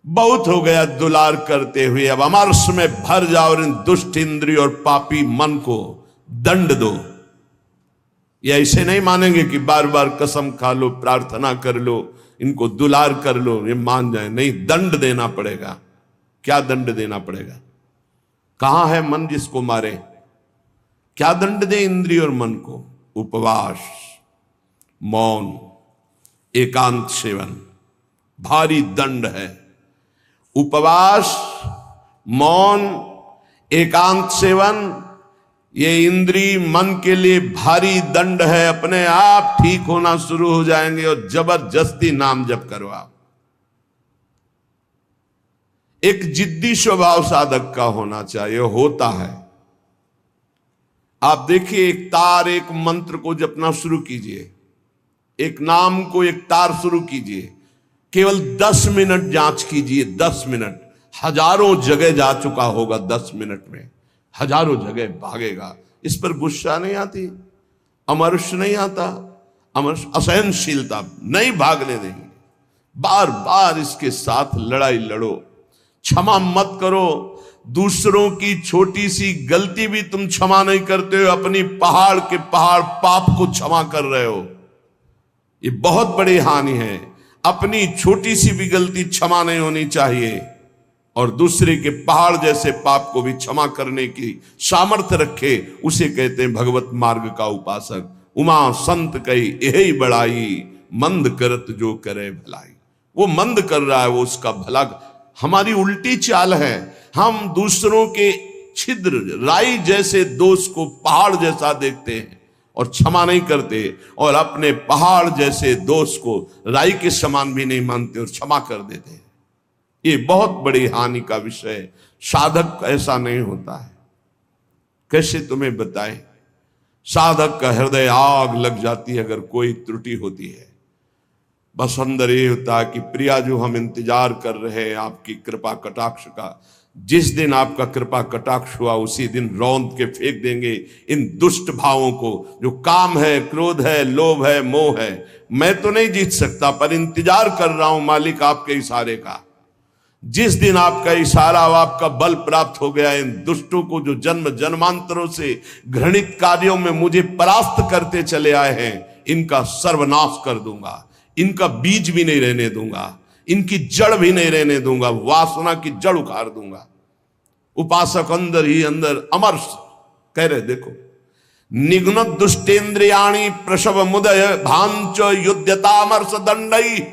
बहुत हो गया दुलार करते हुए, अब अमरस में भर जाओ और इन दुष्ट इंद्रिय और पापी मन को दंड दो। ये ऐसे नहीं मानेंगे कि बार बार कसम खा लो, प्रार्थना कर लो, इनको दुलार कर लो, ये मान जाए। नहीं, दंड देना पड़ेगा। क्या दंड देना पड़ेगा? कहां है मन जिसको मारे? क्या दंड दे इंद्रिय और मन को? उपवास, मौन, एकांत सेवन, भारी दंड है। उपवास, मौन, एकांत सेवन, ये इंद्रिय मन के लिए भारी दंड है। अपने आप ठीक होना शुरू हो जाएंगे और जबरदस्ती नाम जप करवाओ। एक जिद्दी स्वभाव साधक का होना चाहिए, होता है। आप देखिए, एक तार, एक मंत्र को जपना शुरू कीजिए, एक नाम को, एक तार शुरू कीजिए, केवल 10 मिनट जांच कीजिए। 10 मिनट, हजारों जगह जा चुका होगा। 10 मिनट में हजारों जगह भागेगा। इस पर गुस्सा नहीं आती, अमर्ष नहीं आता, अमर्ष असहनशीलता नहीं भागने देंगे। बार बार इसके साथ लड़ाई लड़ो, क्षमा मत करो। दूसरों की छोटी सी गलती भी तुम क्षमा नहीं करते हो, अपनी पहाड़ के पहाड़ पाप को क्षमा कर रहे हो। ये बहुत बड़ी हानि है। अपनी छोटी सी भी गलती क्षमा नहीं होनी चाहिए, और दूसरे के पहाड़ जैसे पाप को भी क्षमा करने की सामर्थ्य रखे, उसे कहते हैं भगवत मार्ग का उपासक। उमा संत कही यही बड़ाई, मंद करत जो करे भलाई। वो मंद कर रहा है, वो उसका भला। हमारी उल्टी चाल है, हम दूसरों के छिद्र राई जैसे दोष को पहाड़ जैसा देखते हैं और क्षमा नहीं करते, और अपने पहाड़ जैसे दोष को राई के समान भी नहीं मानते और क्षमा कर देते हैं। ये बहुत बड़ी हानि का विषय है। साधक ऐसा नहीं होता है। कैसे तुम्हें बताएं? साधक का हृदय आग लग जाती है अगर कोई त्रुटि होती है। बस अंदर ये होता है कि प्रिया जो हम इंतजार कर रहे हैं आपकी कृपा कटाक्ष का, जिस दिन आपका कृपा कटाक्ष हुआ उसी दिन रौंद के फेंक देंगे इन दुष्ट भावों को, जो काम है, क्रोध है, लोभ है, मोह है। मैं तो नहीं जीत सकता, पर इंतजार कर रहा हूं मालिक आपके इशारे का। जिस दिन आपका इशारा और आपका बल प्राप्त हो गया, इन दुष्टों को जो जन्म जन्मांतरों से घृणित कार्यों में मुझे परास्त करते चले आए हैं, इनका सर्वनाश कर दूंगा। इनका बीज भी नहीं रहने दूंगा, इनकी जड़ भी नहीं रहने दूंगा, वासना की जड़ उखाड़ दूंगा। उपासक अंदर ही अंदर अमर्ष कह रहे, देखो, निघ्न दुष्टेन्द्रियाणी प्रसव मुदय भांच युद्धतामर्ष दंडई।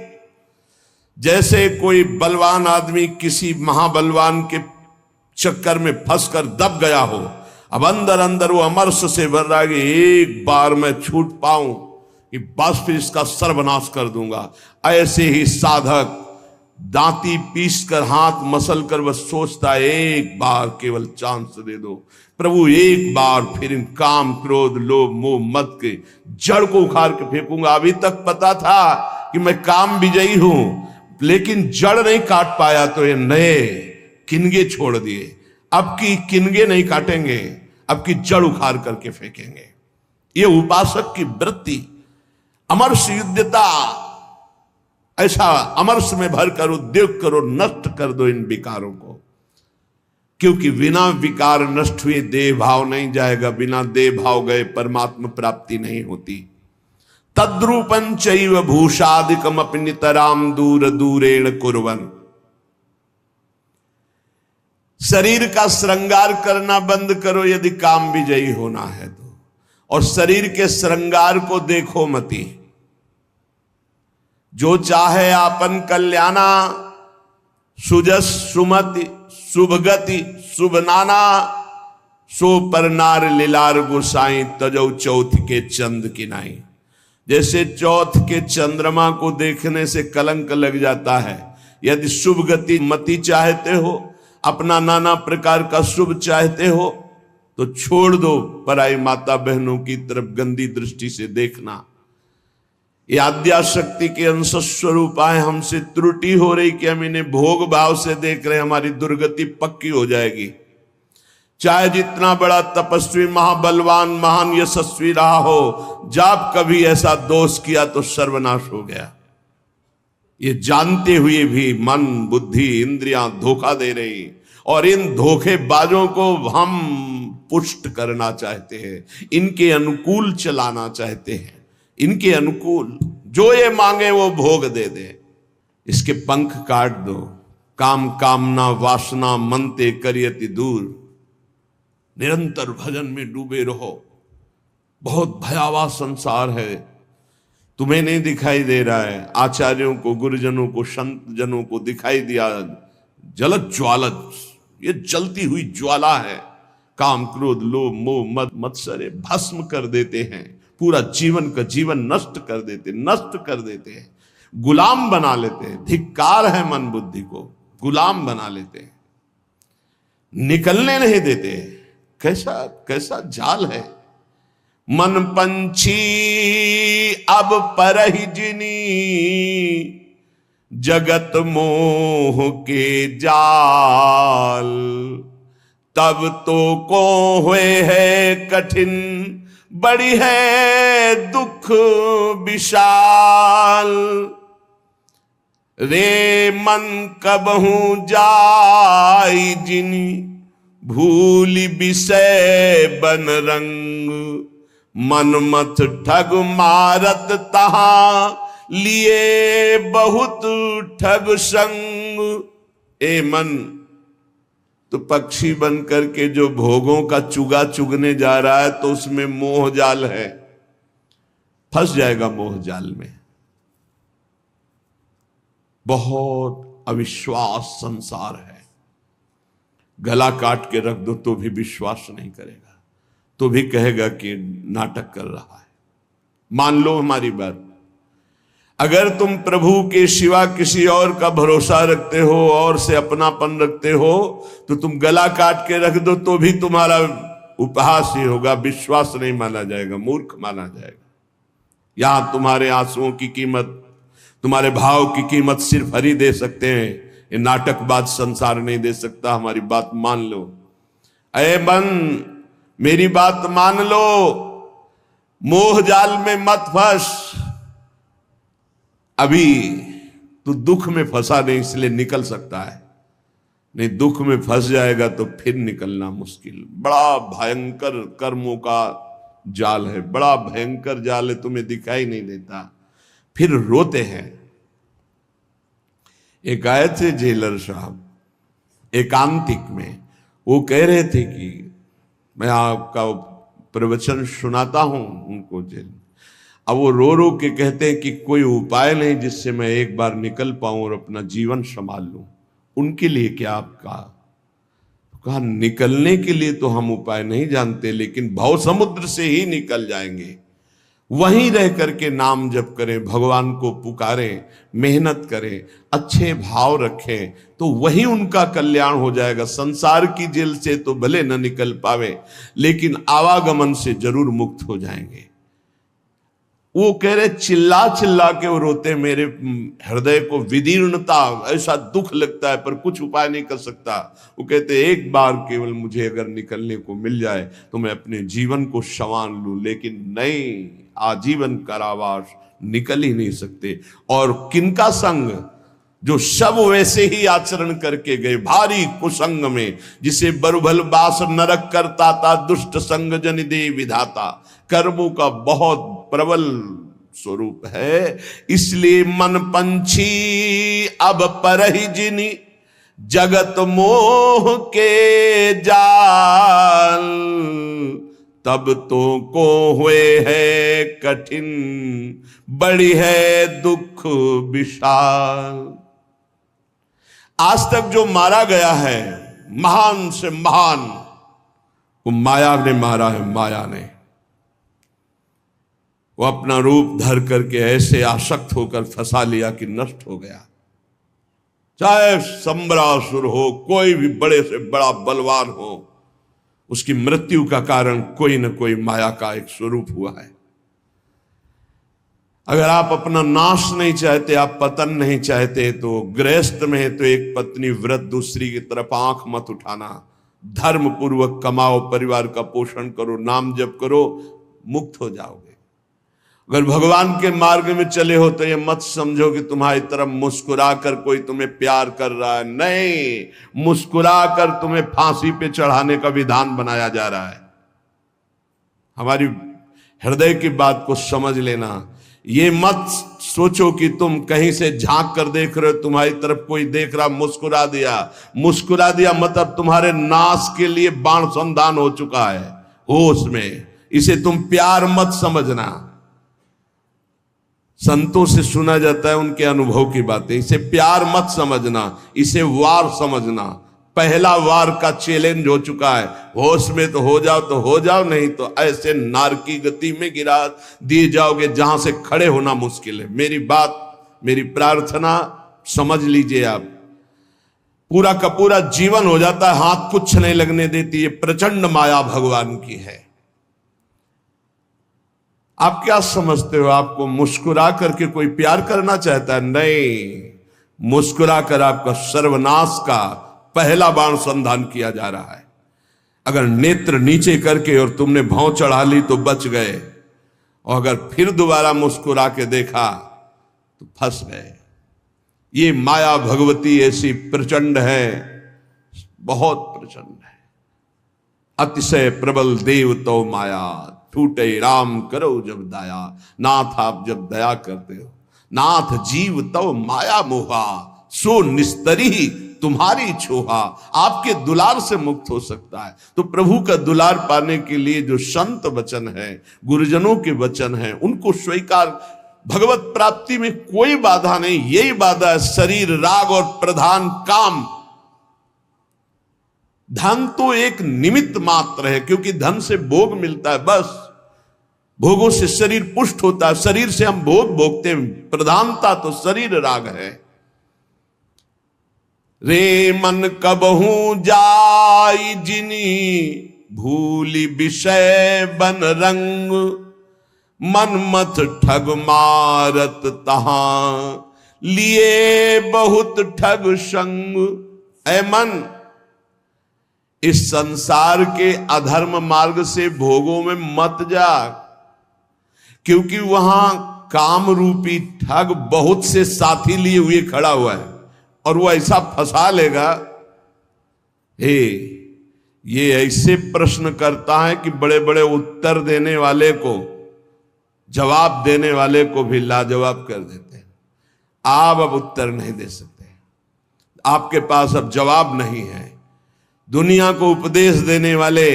जैसे कोई बलवान आदमी किसी महाबलवान के चक्कर में फंसकर दब गया हो, अब अंदर अंदर वो अमर्ष से भर रहा है कि एक बार मैं छूट पाऊं कि बस फिर इसका सर्वनाश कर दूंगा। ऐसे ही साधक दांती पीस कर, हाथ मसल कर बस सोचता है, एक बार केवल चांस दे दो प्रभु, एक बार फिर इन काम, क्रोध, लोभ, मोह, मद के जड़ को उखाड़ के फेंकूंगा। अभी तक पता था कि मैं काम विजयी हूं, लेकिन जड़ नहीं काट पाया तो ये नए किनगे छोड़ दिए। अब की किनगे नहीं काटेंगे, अब की जड़ उखाड़ करके फेंकेंगे। ये उपासक की वृत्ति, अमर्ष युद्धता। ऐसा अमर्ष में भरकर उद्योग करो, नष्ट कर दो इन विकारों को, क्योंकि बिना विकार नष्ट हुए देह भाव नहीं जाएगा। बिना देह भाव गए परमात्मा प्राप्ति नहीं होती। तद्रूपं चैव भूषादिकम अपि नितराम दूर दूरेण कुर्वन्। शरीर का श्रृंगार करना बंद करो यदि काम विजयी होना है तो, और शरीर के श्रृंगार को देखो मती। जो चाहे आपन कल्याणा, सुजस सुमति शुभगति शुभ नाना, सो पर नार लीलार गोसाई तजौ चौथ के चंद की नाई। जैसे चौथ के चंद्रमा को देखने से कलंक लग जाता है, यदि शुभ गति मति चाहते हो, अपना नाना प्रकार का शुभ चाहते हो, तो छोड़ दो पराई माता बहनों की तरफ गंदी दृष्टि से देखना। ये आद्या शक्ति के अंश स्वरूप आए, हमसे त्रुटि हो रही कि हम इन्हें भोग भाव से देख रहे, हमारी दुर्गति पक्की हो जाएगी। चाहे जितना बड़ा तपस्वी, महाबलवान, महान यशस्वी रहा हो, जब कभी ऐसा दोष किया तो सर्वनाश हो गया। ये जानते हुए भी मन, बुद्धि, इंद्रियां धोखा दे रही, और इन धोखेबाजों को हम पुष्ट करना चाहते हैं, इनके अनुकूल चलाना चाहते हैं, इनके अनुकूल जो ये मांगे वो भोग दे दे। इसके पंख काट दो। काम कामना वासना मनते करियति दूर। निरंतर भजन में डूबे रहो। बहुत भयावह संसार है, तुम्हें नहीं दिखाई दे रहा है, आचार्यों को, गुरुजनों को, संत जनों को दिखाई दिया। जलत ज्वालत, ये जलती हुई ज्वाला है। काम क्रोध लोभ मोह मद मत्सरे भस्म कर देते हैं, पूरा जीवन का जीवन नष्ट कर देते हैं, गुलाम बना लेते हैं। धिक्कार है मन बुद्धि को, गुलाम बना लेते हैं, निकलने नहीं देते। कैसा कैसा जाल है। मन पंछी अब परहि जिनी, जगत मोह के जाल। तब तो को हुए है कठिन, बड़ी है दुख विशाल। रे मन कबहू जाई जिनी, भूल विषय बन रंग। मन मत ठग मारत तहां, लिए बहुत ठग संग। ए मन, तो पक्षी बन करके जो भोगों का चुगा चुगने जा रहा है, तो उसमें मोह जाल है, फंस जाएगा मोह जाल में। बहुत अविश्वास संसार है। गला काट के रख दो तो भी विश्वास नहीं करेगा, तो भी कहेगा कि नाटक कर रहा है। मान लो हमारी बात। अगर तुम प्रभु के सिवा किसी और का भरोसा रखते हो और से अपनापन रखते हो, तो तुम गला काट के रख दो तो भी तुम्हारा उपहास ही होगा, विश्वास नहीं माना जाएगा, मूर्ख माना जाएगा। यहां तुम्हारे आंसुओं की कीमत, तुम्हारे भाव की कीमत सिर्फ हरि दे सकते हैं। ये नाटकबाज संसार नहीं दे सकता। हमारी बात मान लो। अरे मन, मेरी बात मान लो, मोह जाल में मत फंस। अभी तू दुख में फंसा नहीं, इसलिए निकल सकता है, नहीं दुख में फंस जाएगा तो फिर निकलना मुश्किल। बड़ा भयंकर कर्मों का जाल है, बड़ा भयंकर जाल है, तुम्हें दिखाई नहीं देता, फिर रोते हैं। एक आए थे जेलर साहब एकांतिक में, वो कह रहे थे कि मैं आपका प्रवचन सुनाता हूं उनको जेल। अब वो रो के कहते हैं कि कोई उपाय नहीं जिससे मैं एक बार निकल पाऊं और अपना जीवन संभाल लूं। उनके लिए क्या आपका? कहा निकलने के लिए तो हम उपाय नहीं जानते, लेकिन भव समुद्र से ही निकल जाएंगे। वहीं रह करके नाम जप करें, भगवान को पुकारें, मेहनत करें, अच्छे भाव रखें, तो वही उनका कल्याण हो जाएगा। संसार की जेल से तो भले न निकल पावे, लेकिन आवागमन से जरूर मुक्त हो जाएंगे। वो कह रहे चिल्ला चिल्ला के वो रोते, मेरे हृदय को विदीर्णता, ऐसा दुख लगता है पर कुछ उपाय नहीं कर सकता। वो कहते एक बार केवल मुझे अगर निकलने को मिल जाए तो मैं अपने जीवन को संवार लूं, लेकिन नहीं, आजीवन कारावास, निकल ही नहीं सकते। और किनका संग? जो सब वैसे ही आचरण करके गए, भारी कुसंग में, जिसे बरुभल बास नरक करता था, दुष्ट संग जन दे विधाता। कर्मों का बहुत प्रबल स्वरूप है। इसलिए मन पंछी अब परहि जिनी, जगत मोह के जाल। तब तो को हुए है कठिन, बड़ी है दुख विशाल। आज तक जो मारा गया है, महान से महान, वो माया ने मारा है। माया ने वो अपना रूप धर करके ऐसे आसक्त होकर फंसा लिया कि नष्ट हो गया। चाहे संबरासुर हो, कोई भी बड़े से बड़ा बलवान हो, उसकी मृत्यु का कारण कोई न कोई माया का एक स्वरूप हुआ है। अगर आप अपना नाश नहीं चाहते, आप पतन नहीं चाहते, तो गृहस्थ में है तो एक पत्नी व्रत, दूसरी की तरफ आंख मत उठाना। धर्म पूर्वक कमाओ, परिवार का पोषण करो, नाम जप करो, मुक्त हो जाओगे। अगर भगवान के मार्ग में चले हो तो ये मत समझो कि तुम्हारी तरफ मुस्कुरा कर कोई तुम्हें प्यार कर रहा है। नहीं, मुस्कुरा कर तुम्हें फांसी पे चढ़ाने का विधान बनाया जा रहा है। हमारी हृदय की बात को समझ लेना। ये मत सोचो कि तुम कहीं से झांक कर देख रहे हो, तुम्हारी तरफ कोई देख रहा, मुस्कुरा दिया। मुस्कुरा दिया मतलब तुम्हारे नाश के लिए बाण संधान हो चुका है होश में। इसे तुम प्यार मत समझना। संतों से सुना जाता है उनके अनुभव की बातें। इसे प्यार मत समझना, इसे वार समझना। पहला वार का चैलेंज हो चुका है। होश में तो हो जाओ, नहीं तो ऐसे नार की गति में गिरा दिए जाओगे जहां से खड़े होना मुश्किल है। मेरी बात, मेरी प्रार्थना समझ लीजिए आप। पूरा का पूरा जीवन हो जाता है, हाथ कुछ नहीं लगने देती। ये प्रचंड माया भगवान की है। आप क्या समझते हो आपको मुस्कुरा करके कोई प्यार करना चाहता है? नहीं, मुस्कुरा कर आपका सर्वनाश का पहला बाण संधान किया जा रहा है। अगर नेत्र नीचे करके और तुमने भौं चढ़ा ली तो बच गए, और अगर फिर दोबारा मुस्कुरा के देखा तो फंस गए। ये माया भगवती ऐसी प्रचंड है, बहुत प्रचंड है। अतिशय प्रबल देव तो माया, छूटे राम करो जब दया। नाथ आप जब दया करते हो, नाथ जीव तो माया मोहा, सो निस्तरी तुम्हारी छोहा। आपके दुलार से मुक्त हो सकता है। तो प्रभु का दुलार पाने के लिए जो संत वचन है, गुरुजनों के वचन है, उनको स्वीकार। भगवत प्राप्ति में कोई बाधा नहीं, यही बाधा है शरीर, राग और प्रधान काम। धन तो एक निमित्त मात्र है, क्योंकि धन से भोग मिलता है, बस भोगों से शरीर पुष्ट होता है, शरीर से हम भोग भोगते हैं। प्रधानता तो शरीर राग है। रे मन कबहू जाई जिनी, भूली विषय बन रंग। मन मत ठग मारत तहां, लिए बहुत ठग संग। ऐ मन, इस संसार के अधर्म मार्ग से भोगों में मत जा, क्योंकि वहां काम रूपी ठग बहुत से साथी लिए हुए खड़ा हुआ है, और वो ऐसा फंसा लेगा। हे, ये ऐसे प्रश्न करता है कि बड़े बड़े उत्तर देने वाले को, जवाब देने वाले को भी लाजवाब कर देते हैं। आप अब उत्तर नहीं दे सकते, आपके पास अब जवाब नहीं है। दुनिया को उपदेश देने वाले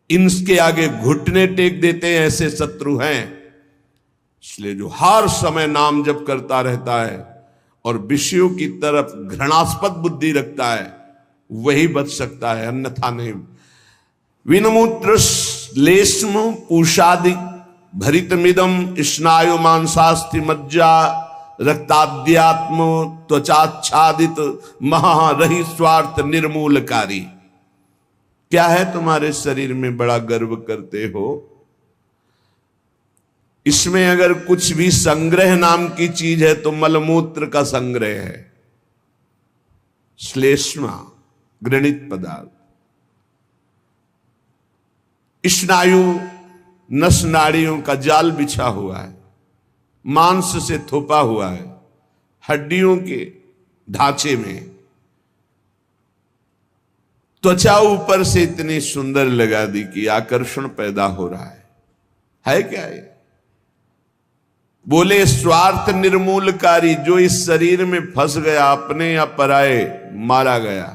इनके आगे घुटने टेक देते हैं, ऐसे शत्रु हैं। इसलिए जो हर समय नाम जप करता रहता है और विषयों की तरफ घृणास्पद बुद्धि रखता है, वही बच सकता है, अन्यथा नहीं। विनमूत्र लेश्म पूषादि भरितमिदम स्नायु मांसास्थि मज्जा रक्ताद्यात्म त्वचाच्छादित महारही स्वार्थ निर्मूलकारी। क्या है तुम्हारे शरीर में बड़ा गर्व करते हो? इसमें अगर कुछ भी संग्रह नाम की चीज है तो मलमूत्र का संग्रह है। श्लेष्मा घृणित पदार्थ, स्नायु नस नाड़ियों का जाल बिछा हुआ है, मांस से थोपा हुआ है, हड्डियों के ढांचे में। त्वचा ऊपर से इतनी सुंदर लगा दी कि आकर्षण पैदा हो रहा है क्या ये? बोले स्वार्थ निर्मूलकारी। जो इस शरीर में फंस गया, अपने या पराए, मारा गया,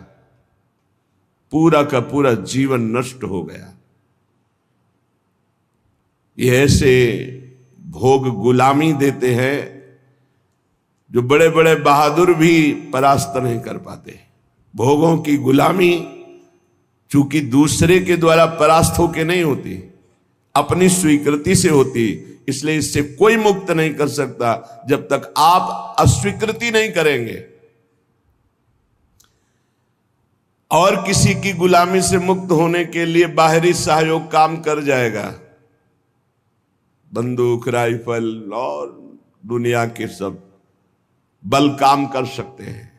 पूरा का पूरा जीवन नष्ट हो गया। ये ऐसे भोग गुलामी देते हैं जो बड़े बड़े बहादुर भी परास्त नहीं कर पाते। भोगों की गुलामी चूंकि दूसरे के द्वारा परास्त होके नहीं होती, अपनी स्वीकृति से होती, इसलिए इससे कोई मुक्त नहीं कर सकता जब तक आप अस्वीकृति नहीं करेंगे। और किसी की गुलामी से मुक्त होने के लिए बाहरी सहयोग काम कर जाएगा। बंदूक, राइफल और दुनिया के सब बल काम कर सकते हैं,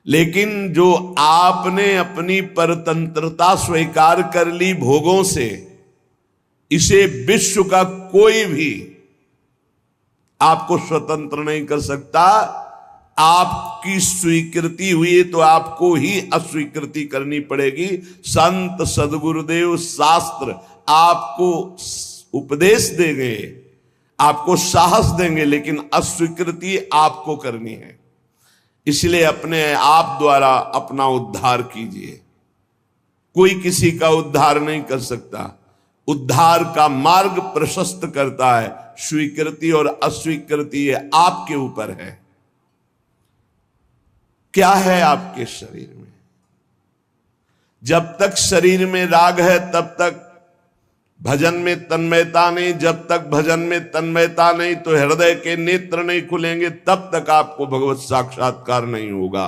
लेकिन जो आपने अपनी परतंत्रता स्वीकार कर ली भोगों से, इसे विश्व का कोई भी आपको स्वतंत्र नहीं कर सकता। आपकी स्वीकृति हुई तो आपको ही अस्वीकृति करनी पड़ेगी। संत सदगुरुदेव शास्त्र आपको उपदेश देंगे, आपको साहस देंगे, लेकिन अस्वीकृति आपको करनी है। इसलिए अपने आप द्वारा अपना उद्धार कीजिए। कोई किसी का उद्धार नहीं कर सकता। उद्धार का मार्ग प्रशस्त करता है स्वीकृति और अस्वीकृति, ये आपके ऊपर है। क्या है आपके शरीर में? जब तक शरीर में राग है तब तक भजन में तन्मयता नहीं। जब तक भजन में तन्मयता नहीं तो हृदय के नेत्र नहीं खुलेंगे, तब तक आपको भगवत साक्षात्कार नहीं होगा।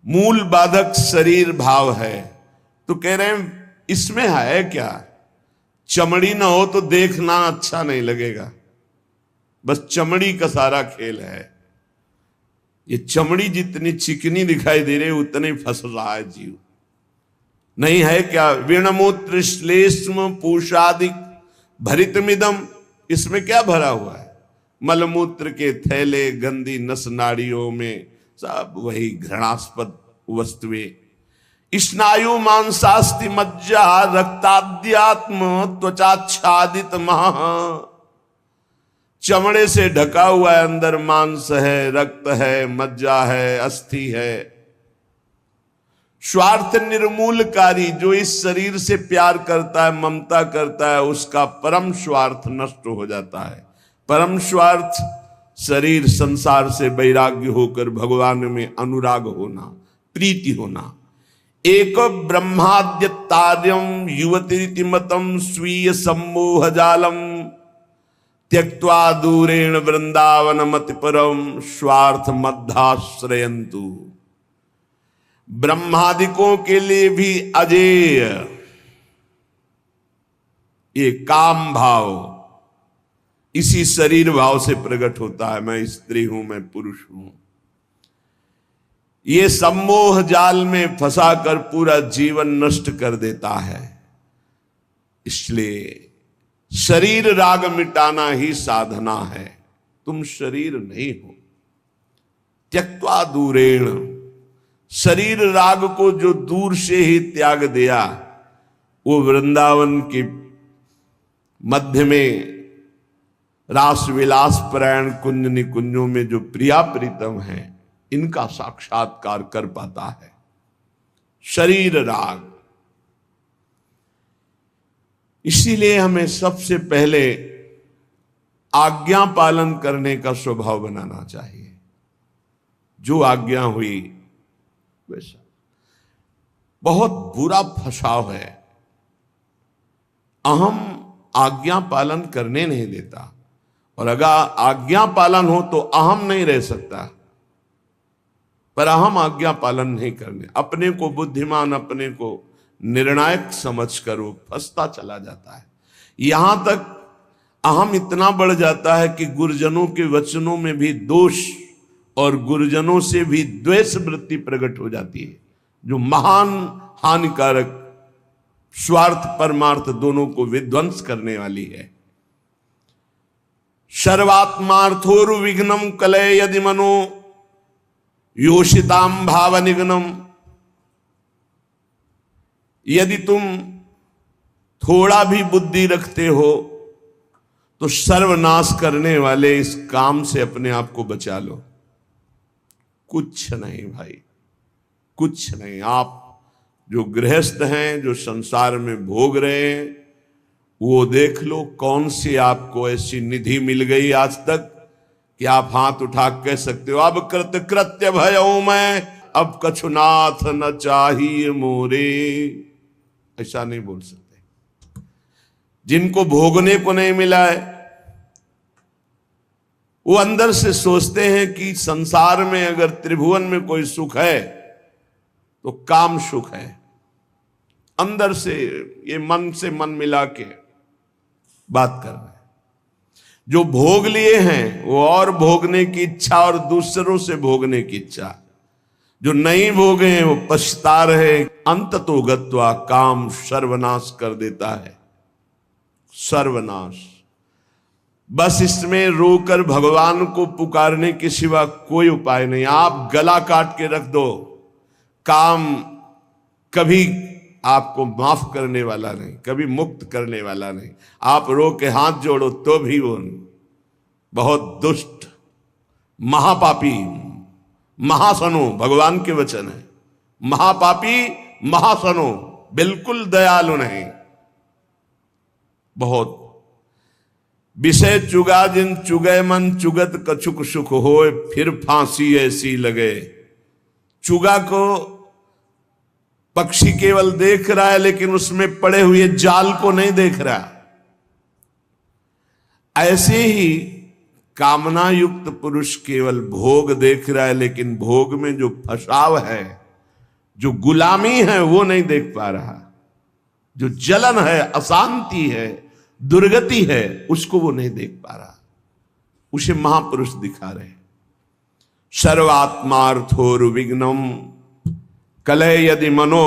मूल बाधक शरीर भाव है। तो कह रहे हैं इसमें है क्या? चमड़ी ना हो तो देखना अच्छा नहीं लगेगा, बस चमड़ी का सारा खेल है। ये चमड़ी जितनी चिकनी दिखाई दे रही उतने फंस रहा है जीव। नहीं है क्या? विणमूत्र श्लेष्म पूषादिक भरितमिदम, इसमें क्या भरा हुआ है? मलमूत्र के थैले, गंदी नस नाड़ियों में सब वही घृणास्पद वस्तुएं। स्नायु मांसास्ति मज्जा रक्ताद्यात्म त्वचाच्छादित महा, चमड़े से ढका हुआ है, अंदर मांस है, रक्त है, मज्जा है, अस्थि है। स्वार्थ निर्मूलकारी, जो इस शरीर से प्यार करता है, ममता करता है, उसका परम स्वार्थ नष्ट हो जाता है। परम स्वार्थ शरीर संसार से वैराग्य होकर भगवान में अनुराग होना, प्रीति होना। एक ब्रह्माद्य तार्यम युवती मतम स्वीय सम्मोह जालम त्यक्त्वा दूरेण वृंदावन मति परम स्वार्थ मध्याश्रयंतु। ब्रह्मादिकों के लिए भी अजेय ये काम भाव इसी शरीर भाव से प्रकट होता है। मैं स्त्री हूं, मैं पुरुष हूं। ये सम्मोह जाल में फंसाकर पूरा जीवन नष्ट कर देता है। इसलिए शरीर राग मिटाना ही साधना है। तुम शरीर नहीं हो। त्यक्त्वा दूरेण, शरीर राग को जो दूर से ही त्याग दिया, वो वृंदावन के मध्य में रास विलास परायण कुंज निकुंजों में जो प्रिया प्रीतम है, इनका साक्षात्कार कर पाता है। शरीर राग। इसीलिए हमें सबसे पहले आज्ञा पालन करने का स्वभाव बनाना चाहिए। जो आज्ञा हुई वैसा। बहुत बुरा फसाव है, अहम आज्ञा पालन करने नहीं देता। और अगर आज्ञा पालन हो तो अहम नहीं रह सकता, पर अहम आज्ञा पालन नहीं करने, अपने को बुद्धिमान, अपने को निर्णायक समझकर वो फंसता चला जाता है। यहां तक अहम इतना बढ़ जाता है कि गुरुजनों के वचनों में भी दोष और गुरुजनों से भी द्वेष वृत्ति प्रकट हो जाती है, जो महान हानिकारक, स्वार्थ परमार्थ दोनों को विध्वंस करने वाली है। सर्वात्मार्थोरु विघ्नम कलय यदि मनो योषिताम भाव निघ्नम। यदि तुम थोड़ा भी बुद्धि रखते हो तो सर्वनाश करने वाले इस काम से अपने आप को बचा लो। कुछ नहीं भाई, कुछ नहीं। आप जो गृहस्थ हैं, जो संसार में भोग रहे हैं, वो देख लो कौन सी आपको ऐसी निधि मिल गई आज तक कि आप हाथ उठा कह सकते हो अब कृत्य भयऊ मैं, अब कछुनाथ न चाहिए मोरे। ऐसा नहीं बोल सकते। जिनको भोगने को नहीं मिला है वो अंदर से सोचते हैं कि संसार में अगर त्रिभुवन में कोई सुख है तो काम सुख है। अंदर से ये मन से मन मिला के बात कर रहे हैं। जो भोग लिए हैं वो और भोगने की इच्छा और दूसरों से भोगने की इच्छा। जो नहीं भोगे हैं वो पछता रहे। अंत तो गत्वा काम सर्वनाश कर देता है। सर्वनाश। बस इसमें रोकर भगवान को पुकारने के सिवा कोई उपाय नहीं। आप गला काट के रख दो, काम कभी आपको माफ करने वाला नहीं, कभी मुक्त करने वाला नहीं। आप रो के हाथ जोड़ो तो भी वो बहुत दुष्ट, महापापी, महासनो, भगवान के वचन है, महापापी महासनो, बिल्कुल दयालु नहीं। बहुत विषय चुगा जिन चुगय मन, चुगत कछुक सुख होए, फिर फांसी ऐसी लगे। चुगा को पक्षी केवल देख रहा है, लेकिन उसमें पड़े हुए जाल को नहीं देख रहा। ऐसे ही कामना युक्त पुरुष केवल भोग देख रहा है, लेकिन भोग में जो फसाव है, जो गुलामी है, वो नहीं देख पा रहा। जो जलन है, अशांति है, दुर्गति है, उसको वो नहीं देख पा रहा। उसे महापुरुष दिखा रहे। सर्वात्मार्थोर्विघ्नम कलय यदि मनो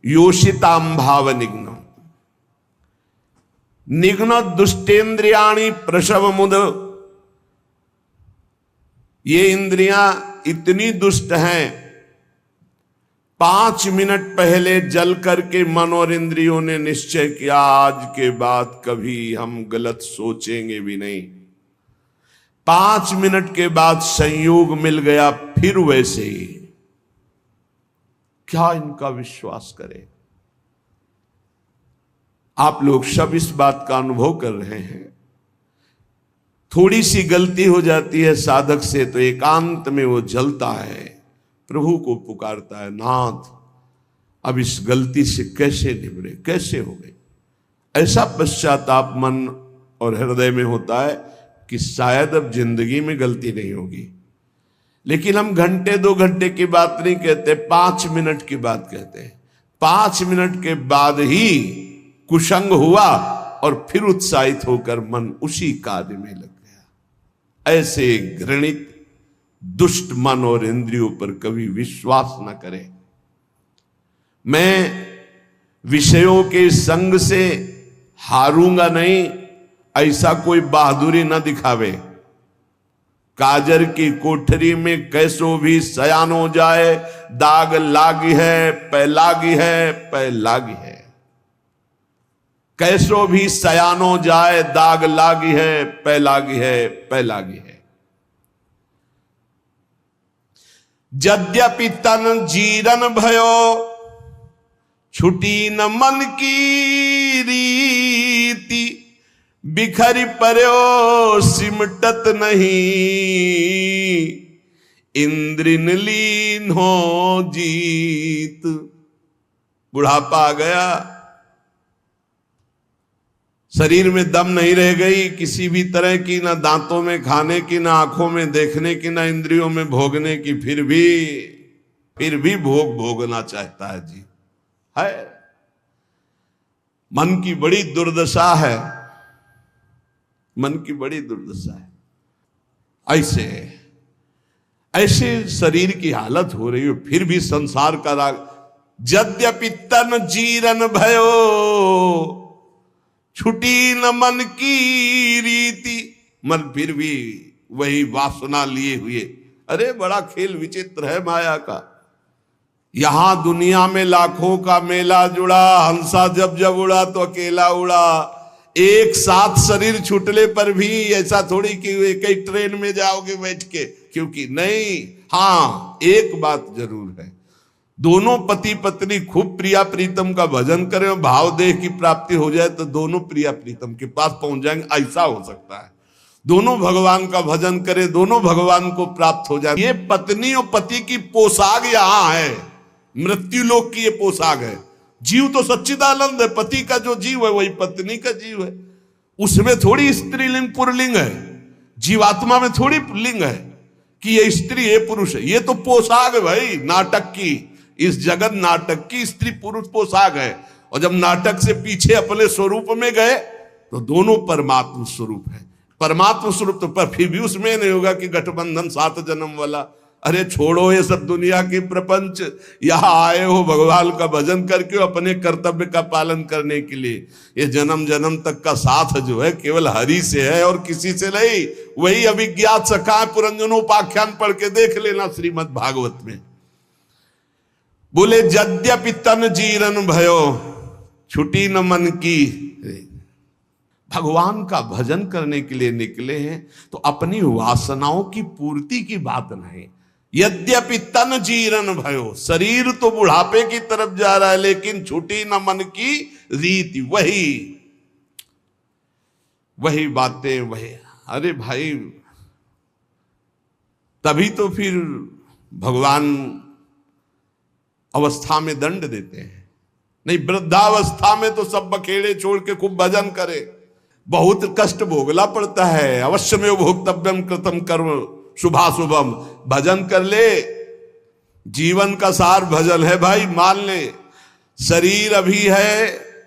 योषिताम भाव निघ्नम। निघ्न दुष्टेन्द्रियाणि प्रसव मुद। ये इंद्रियां इतनी दुष्ट हैं, 5 मिनट पहले जल करके मन और इंद्रियों ने निश्चय किया आज के बाद कभी हम गलत सोचेंगे भी नहीं। 5 मिनट के बाद संयोग मिल गया, फिर वैसे ही। क्या इनका विश्वास करें? आप लोग सब इस बात का अनुभव कर रहे हैं। थोड़ी सी गलती हो जाती है साधक से तो एकांत में वो जलता है, प्रभु को पुकारता है, नाथ अब इस गलती से कैसे निबरे, कैसे हो गई। ऐसा पश्चाताप मन और हृदय में होता है कि शायद अब जिंदगी में गलती नहीं होगी। लेकिन हम घंटे 2 घंटे की बात नहीं कहते, 5 मिनट की बात कहते हैं। 5 मिनट के बाद ही कुसंग हुआ और फिर उत्साहित होकर मन उसी कार्य में लग गया। ऐसे घृणित दुष्ट मन और इंद्रियों पर कभी विश्वास न करें। मैं विषयों के संग से हारूंगा नहीं, ऐसा कोई बहादुरी न दिखावे। काजर की कोठरी में कैसो भी सयान हो जाए, दाग लागी है, पै लागी है, पै लागी है। कैसो भी सयानो जाए, दाग लागी है, पै लागी है, पै लागी है। यद्यपि तन जीरन भयो, छुटी न मन की रीति। बिखरी पर्यो सिमटत नहीं, इंद्रिन लीन हो जीत। बुढ़ापा आ गया, शरीर में दम नहीं रह गई किसी भी तरह की, ना दांतों में खाने की, ना आंखों में देखने की, ना इंद्रियों में भोगने की। फिर भी भोग भोगना चाहता है जी, है। मन की बड़ी दुर्दशा है, मन की बड़ी दुर्दशा है। ऐसे शरीर की हालत हो रही हो, फिर भी संसार का राग। यद्यपि तन जीरन भयो, छुटी न मन की रीति। मन फिर भी वही वासना लिए हुए। अरे बड़ा खेल विचित्र है माया का। यहां दुनिया में लाखों का मेला जुड़ा, हंसा जब जब उड़ा तो अकेला उड़ा। एक साथ शरीर छूटने पर भी ऐसा थोड़ी कि एक ही ट्रेन में जाओगे बैठ के, क्योंकि नहीं। हाँ, एक बात जरूर है, दोनों पति पत्नी खूब प्रिया प्रीतम का भजन करें और भाव देह की प्राप्ति हो जाए तो दोनों प्रिया प्रीतम के पास पहुंच जाएंगे, ऐसा हो सकता है। दोनों भगवान का भजन करें, दोनों भगवान को प्राप्त हो जाए। ये पत्नी और पति की पोशाक यहां है, मृत्यु लोक की ये पोशाक है। जीव तो सच्चिदानंद है, पति का जो जीव है वही पत्नी का जीव है। उसमें थोड़ी स्त्रीलिंग पुरलिंग है, जीवात्मा में थोड़ी लिंग है कि ये स्त्री ये पुरुष है। ये तो पोशाक है भाई, नाटक की। इस जगत नाटक की स्त्री पुरुष पोशाक है। और जब नाटक से पीछे अपने स्वरूप में गए तो दोनों परमात्मा स्वरूप है। परमात्मा स्वरूप तो पर फिर भी उसमें नहीं होगा कि गठबंधन 7 जन्म वाला। अरे छोड़ो ये सब दुनिया की प्रपंच, यहां आए हो भगवान का भजन करके अपने कर्तव्य का पालन करने के लिए। ये जन्म जन्म तक का साथ जो है केवल हरि से है और किसी से नहीं। वही अभिज्ञात सखा पुरंजनोपाख्यान पढ़ के देख लेना श्रीमद् भागवत में। बोले यद्यपि तन जीरन भयो छुटी न मन की। भगवान का भजन करने के लिए निकले हैं तो अपनी वासनाओं की पूर्ति की बात नहीं। यद्यपि तन जीरन भयो, शरीर तो बुढ़ापे की तरफ जा रहा है लेकिन छुटी न मन की रीति। वही बातें वही। अरे भाई तभी तो फिर भगवान अवस्था में दंड देते हैं। नहीं, वृद्धावस्था में तो सब बखेड़े छोड़ के खूब भजन करे। बहुत कष्ट भोगना पड़ता है। अवश्य में भोक्तव्यम कृतम कर्म शुभाशुभम। भजन कर ले, जीवन का सार भजन है भाई। मान ले शरीर अभी है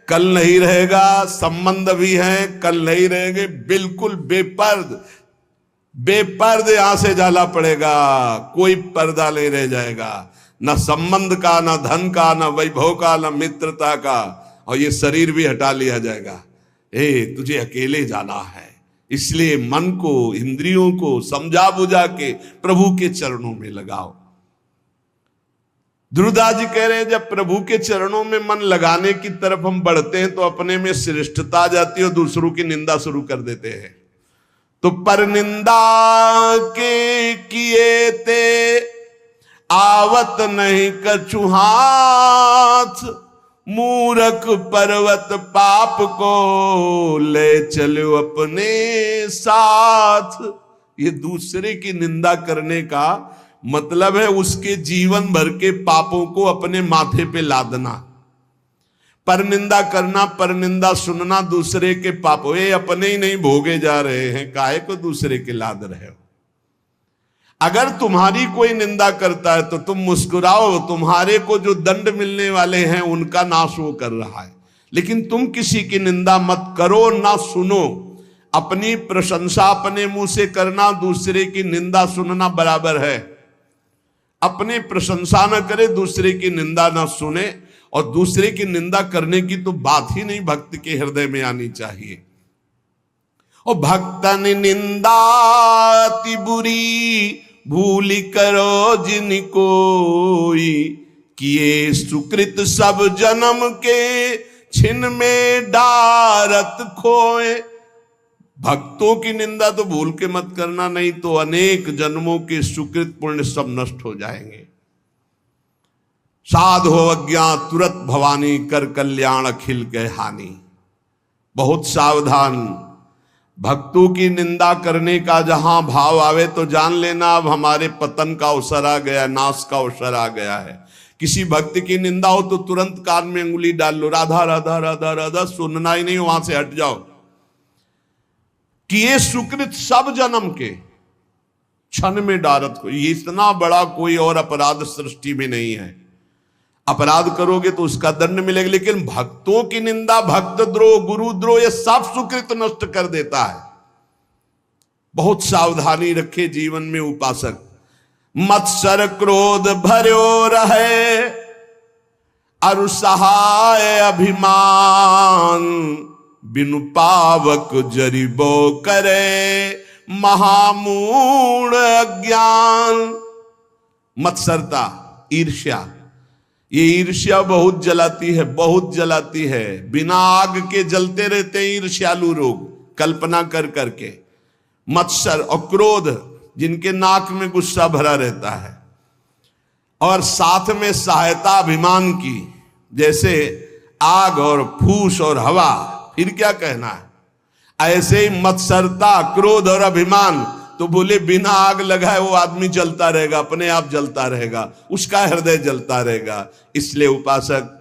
कल नहीं रहेगा, संबंध भी है कल नहीं रहेंगे। बिल्कुल बेपर्द यहां से जाला पड़ेगा, कोई पर्दा नहीं रह जाएगा, न संबंध का, न धन का, न वैभव का, न मित्रता का। और ये शरीर भी हटा लिया जाएगा। तुझे अकेले जाना है। इसलिए मन को, इंद्रियों को समझा बुझा के प्रभु के चरणों में लगाओ। ध्रुवदास जी कह रहे हैं जब प्रभु के चरणों में मन लगाने की तरफ हम बढ़ते हैं तो अपने में श्रेष्ठता आ जाती है और दूसरों की निंदा शुरू कर देते हैं। तो पर निंदा के किए ते आवत नहीं कछु हाथ, मूरख पर्वत पाप को ले चलो अपने साथ। ये दूसरे की निंदा करने का मतलब है उसके जीवन भर के पापों को अपने माथे पे लादना। पर निंदा करना, पर निंदा सुनना दूसरे के पापों, ये अपने ही नहीं भोगे जा रहे हैं, काहे को दूसरे के लाद रहे हो। अगर तुम्हारी कोई निंदा करता है तो तुम मुस्कुराओ, तुम्हारे को जो दंड मिलने वाले हैं उनका नाश वो कर रहा है। लेकिन तुम किसी की निंदा मत करो, ना सुनो। अपनी प्रशंसा अपने मुंह से करना, दूसरे की निंदा सुनना बराबर है। अपने प्रशंसा न करे, दूसरे की निंदा ना सुने। और दूसरे की निंदा करने की तो बात ही नहीं भक्त के हृदय में आनी चाहिए। और भक्तन निंदा अति बुरी भूली करो जिन कोई, किए सुकृत सब जन्म के छिन में डारत खोए। भक्तों की निंदा तो भूल के मत करना, नहीं तो अनेक जन्मों के सुकृत पुण्य सब नष्ट हो जाएंगे। साध हो अज्ञात तुरंत भवानी, कर कल्याण अखिल के हानि। बहुत सावधान। भक्तों की निंदा करने का जहां भाव आवे तो जान लेना अब हमारे पतन का अवसर आ गया, नाश का अवसर आ गया है। किसी भक्त की निंदा हो तो तुरंत कान में उंगली डाल लो, राधा राधा राधा राधा, सुनना ही नहीं, वहां से हट जाओ। किए सुकृत सब जन्म के क्षण में डारत को। ये इतना बड़ा कोई और अपराध सृष्टि में नहीं है। अपराध करोगे तो उसका दंड मिलेगा, लेकिन भक्तों की निंदा, भक्त द्रोह, गुरु द्रोह, ये सब सुकृत नष्ट कर देता है। बहुत सावधानी रखे जीवन में उपासक। मत्सर क्रोध भर्यो रहे, अरु सहाय अभिमान, बिनु पावक जरिबो करे महामूढ़ अज्ञान। मत्सरता, ईर्ष्या, ये ईर्ष्या बहुत जलाती है, बहुत जलाती है। बिना आग के जलते रहते हैं ईर्ष्यालु लोग, कल्पना कर करके। मत्सर और क्रोध, जिनके नाक में गुस्सा भरा रहता है। और साथ में सहायता अभिमान की, जैसे आग और फूस और हवा, फिर क्या कहना है। ऐसे ही मत्सरता, क्रोध और अभिमान, तो बोले बिना आग लगाए वो आदमी जलता रहेगा, अपने आप जलता रहेगा, उसका हृदय जलता रहेगा। इसलिए उपासक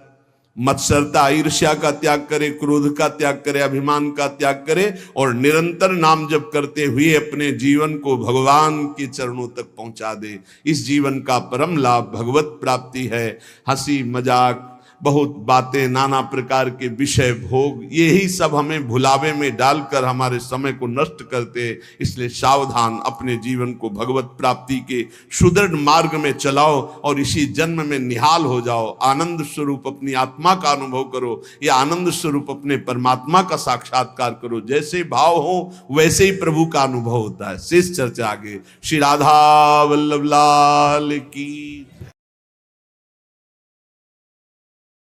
मत्सरता, ईर्ष्या का त्याग करे, क्रोध का त्याग करे, अभिमान का त्याग करे और निरंतर नाम जप करते हुए अपने जीवन को भगवान के चरणों तक पहुंचा दे। इस जीवन का परम लाभ भगवत प्राप्ति है। हंसी मजाक, बहुत बातें, नाना प्रकार के विषय, भोग, यही सब हमें भुलावे में डालकर हमारे समय को नष्ट करते। इसलिए सावधान, अपने जीवन को भगवत प्राप्ति के सुदृढ़ मार्ग में चलाओ और इसी जन्म में निहाल हो जाओ। आनंद स्वरूप अपनी आत्मा का अनुभव करो, या आनंद स्वरूप अपने परमात्मा का साक्षात्कार करो। जैसे भाव हो वैसे ही प्रभु का अनुभव होता है। शेष चर्चा आगे। श्री राधा वल्लभ लाल की।